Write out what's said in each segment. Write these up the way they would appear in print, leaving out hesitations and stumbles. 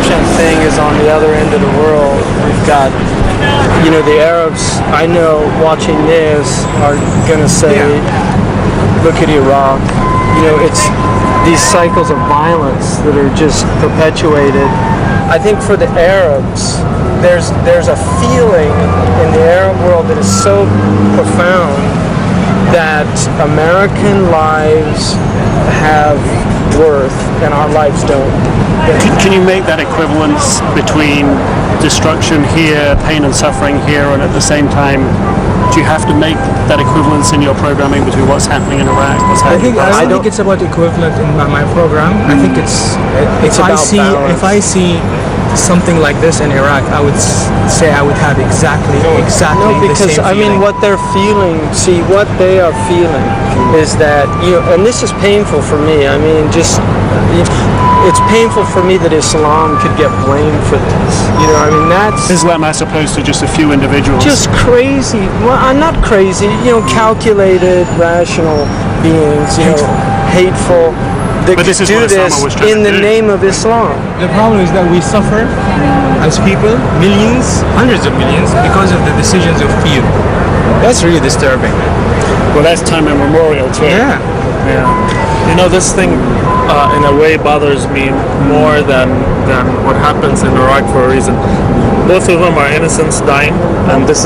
unfortunate thing is on the other end of the world, we've got, the Arabs, I know, watching this are going to say, look at Iraq. It's these cycles of violence that are just perpetuated. I think for the Arabs, there's a feeling in the Arab world that is so profound that American lives have worth and our lives don't. Can you make that equivalence between destruction here, pain and suffering here, and at the same time, do you have to make that equivalence in your programming between what's happening in Iraq, what's happening? I don't think it's about equivalent in my program. I think it's about balance. If I see something like this in Iraq, I would say I would have exactly because the same feeling. what they're feeling, what they are feeling is that, and this is painful for me. It's painful for me that Islam could get blamed for this. That's Islam as opposed to just a few individuals. Just crazy. Well, I'm not crazy. Calculated, rational beings. Hateful. That but this is do what this in the name of Islam. The problem is that we suffer as people, millions, hundreds of millions, because of the decisions of few. That's really disturbing. Well, that's time immemorial too. Yeah. This thing in a way bothers me more than what happens in Iraq for a reason. Both of them are innocents dying, and this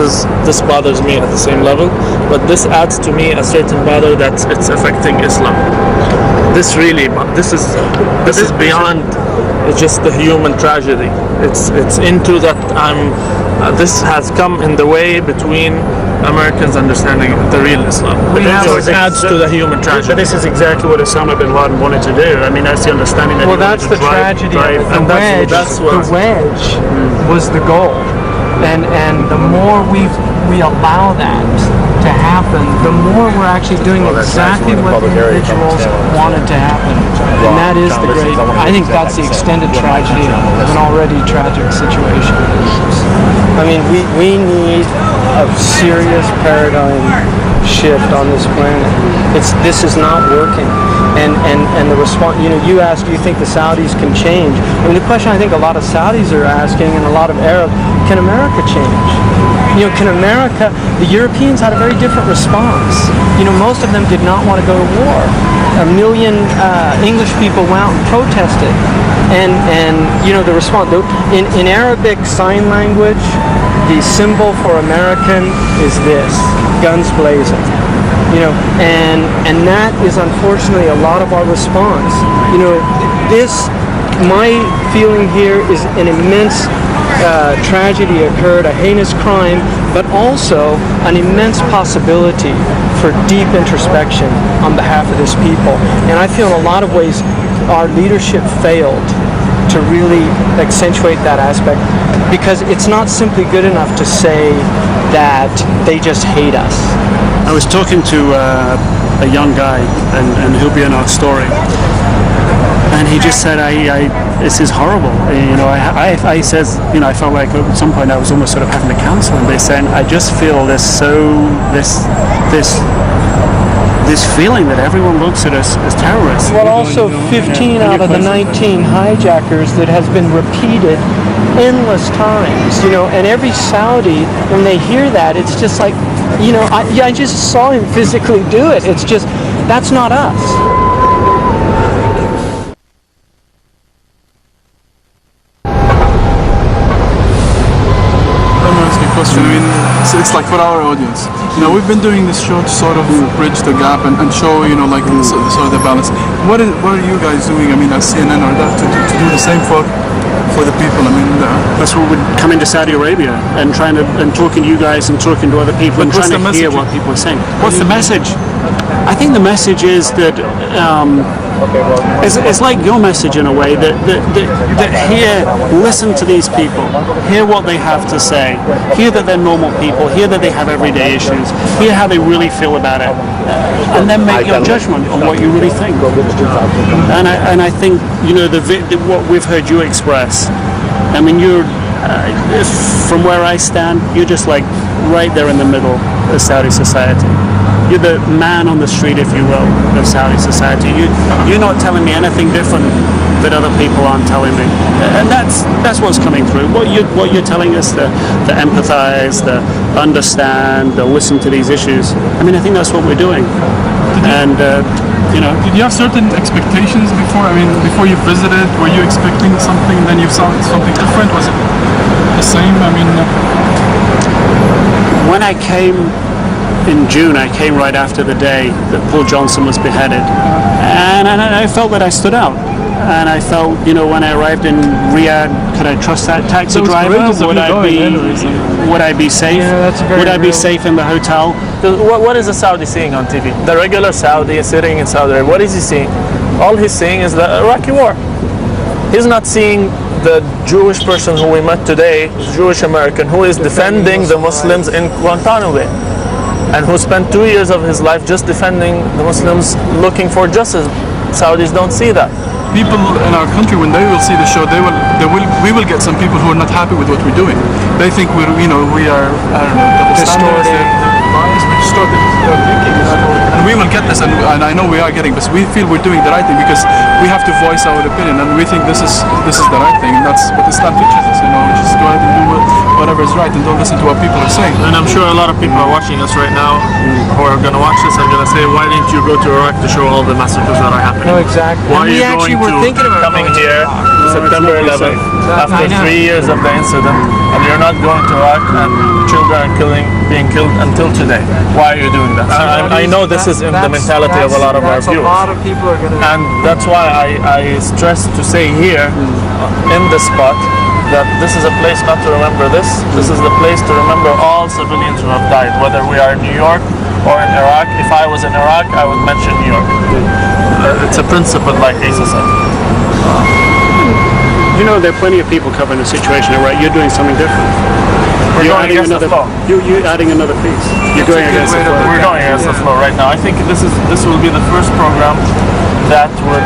bothers me at the same level, but this adds to me a certain bother that it's affecting Islam. This is beyond just the human tragedy. It's into that this has come in the way between Americans' understanding of the real Islam. It adds to the human tragedy. But this is exactly what Osama bin Laden wanted to do. That's the understanding that. Well, that's the tragedy. The wedge was the goal, and the more we allow that to happen, the more we're actually doing exactly what the individuals wanted to happen, and that is the great. I think that's the extended tragedy of an already tragic situation. We need a serious paradigm shift on this planet. This is not working, and the response. You asked, do you think the Saudis can change? The question I think a lot of Saudis are asking, and a lot of Arabs, can America change? Can America? The Europeans had a very different response. Most of them did not want to go to war. 1 million English people went out and protested, and the response in Arabic sign language. The symbol for American is this, guns blazing, and that is unfortunately a lot of our response. My feeling here is an immense tragedy occurred, a heinous crime, but also an immense possibility for deep introspection on behalf of this people. And I feel in a lot of ways our leadership failed to really accentuate that aspect, because it's not simply good enough to say that they just hate us. I was talking to a young guy, and he'll be in our story, and he just said, this is horrible. I says, I felt like at some point I was almost sort of having to counsel him, but saying, I just feel this feeling that everyone looks at us as terrorists. Well, also 15 out of the 19 hijackers that has been repeated endless times, and every Saudi, when they hear that, it's just like, I just saw him physically do it. It's just, that's not us. It's like for our audience, we've been doing this show to sort of bridge the gap and show, sort of the balance. What are you guys doing? As CNN or that to do the same for the people? That's what would come into Saudi Arabia and talking to you guys and talking to other people and trying to hear what people are saying. What's the message? I think the message is that it's like your message in a way that here, listen to these people, hear what they have to say, hear that they're normal people, hear that they have everyday issues, hear how they really feel about it, and then make your judgment on what you really think. And I think what we've heard you express. You're from where I stand, you're just like right there in the middle of Saudi society. You're the man on the street, if you will, of Saudi society. You're not telling me anything different that other people aren't telling me, and that's what's coming through. What you're telling us, the empathize, the understand, the listen to these issues. I mean, I think that's what we're doing, and you know. Did you have certain expectations before? I mean, before you visited, were you expecting something, then you saw something different? Was it the same? I mean, when I came in June, I came right after the day that Paul Johnson was beheaded, and I felt that I stood out. And I felt, you know, when I arrived in Riyadh, could I trust that taxi driver? Would I be safe? Yeah, would I be safe in the hotel? What is a Saudi seeing on TV? The regular Saudi is sitting in Saudi Arabia. What is he seeing? All he's seeing is the Iraqi war. He's not seeing the Jewish person who we met today, Jewish American, who is defending the Muslims in Guantanamo Bay, and who spent 2 years of his life just defending the Muslims, looking for justice. Saudis don't see that. people in our country, when they will see the show, we will get some people who are not happy with what we're doing. They think we are, I don't know, double standards, they're biased, we distort their thinking. And we will get this, and I know we are getting this. We feel we're doing the right thing because we have to voice our opinion, and we think this is the right thing, and that's what Islam teaches us. Just go ahead and do whatever is right, and don't listen to what people are saying. And I'm sure a lot of people are watching us right now who are going to watch this and going to say, why didn't you go to Iraq to show all the massacres that are happening? No, exactly. Why And are you going to thinking about coming here September 11th after 3 years of the incident, and you're not going to Iraq, and children are being killed until today? Why are you doing that? I know this is in the mentality of a lot of our viewers. A lot of people are going to... And that's why I stress to say here in this spot that this is a place not to remember this. This is the place to remember all civilians who have died, whether we are in New York or in Iraq. If I was in Iraq, I would mention New York. It's a principle, like Isa said. You know, there are plenty of people covering the situation, right? You're doing something different. You're going against the flow. You're adding another piece. You're going against the flow. We're going against the flow right now. I think this will be the first program that will,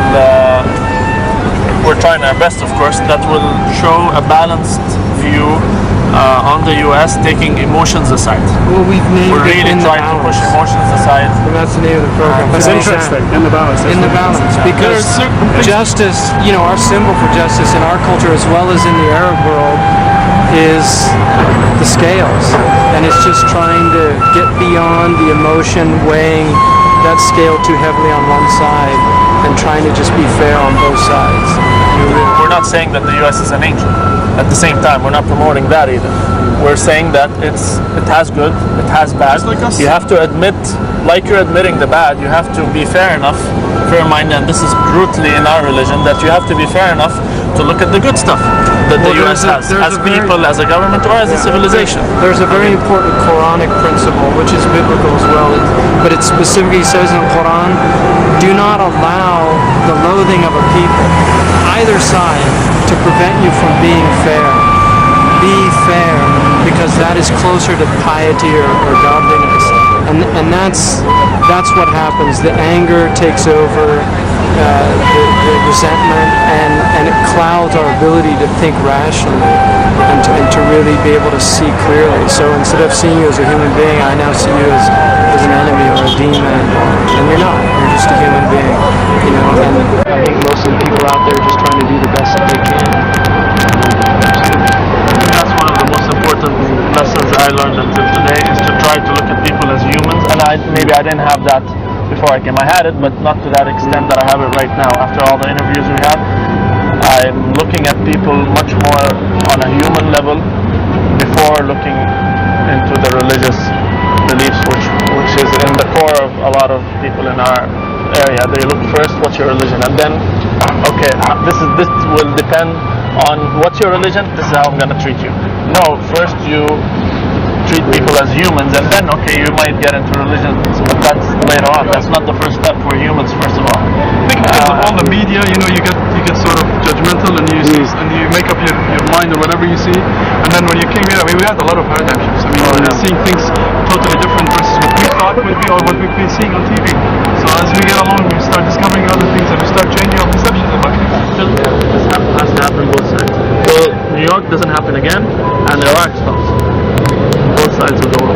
we're trying our best, of course, that will show a balanced view on the U.S., taking emotions aside. Well, we've named We're really trying to push emotions aside. And that's the name of the program. That's interesting. In the balance. In the balance, because justice, our symbol for justice in our culture as well as in the Arab world is the scales, and it's just trying to get beyond the emotion weighing that scale too heavily on one side and trying to just be fair on both sides. We're not saying that the U.S. is an angel. At the same time, we're not promoting that either. We're saying that it has good, it has bad. You have to admit, like you're admitting the bad, you have to be fair enough, fair-minded, and this is brutally in our religion, that you have to be fair enough to look at the good stuff that the U.S. has, as people, as a government, or as a civilization. There's a very important Quranic principle, which is biblical as well, but it specifically says in the Quran, do not allow the loathing of a people, either side, to prevent you from being fair. Be fair, because that is closer to piety or godliness. And that's what happens. The anger takes over, the resentment, and it clouds our ability to think rationally and to really be able to see clearly. So instead of seeing you as a human being, I now see you as an enemy or a demon. And you're not. You're just a human being. And I think most of the people out there are just trying to do the best that they can. That's one of the most important lessons I learned until today, is to try to look at people as humans. And maybe I didn't have that before I came. I had it, but not to that extent that I have it right now. After all the interviews we had, I'm looking at people much more on a human level before looking into the religious beliefs, which is in the core of a lot of people in our area. They look first, what's your religion, and then, okay, this will depend on what's your religion, this is how I'm going to treat you. No, first you treat people as humans, and then, okay, you might get into religion, but that's later on. That's not the first step. We're humans, first of all. I think because of all the media, you get sort of judgmental, and you make up your mind or whatever you see, and then when you came here, we had a lot of paradigm shifts. We're seeing things totally different versus what we thought would be or what we've been seeing on TV. So as we get along, we start discovering other things, and we start changing our perceptions about things. This has to happen both sides. So New York doesn't happen again, and Iraq stops. Both sides of the world.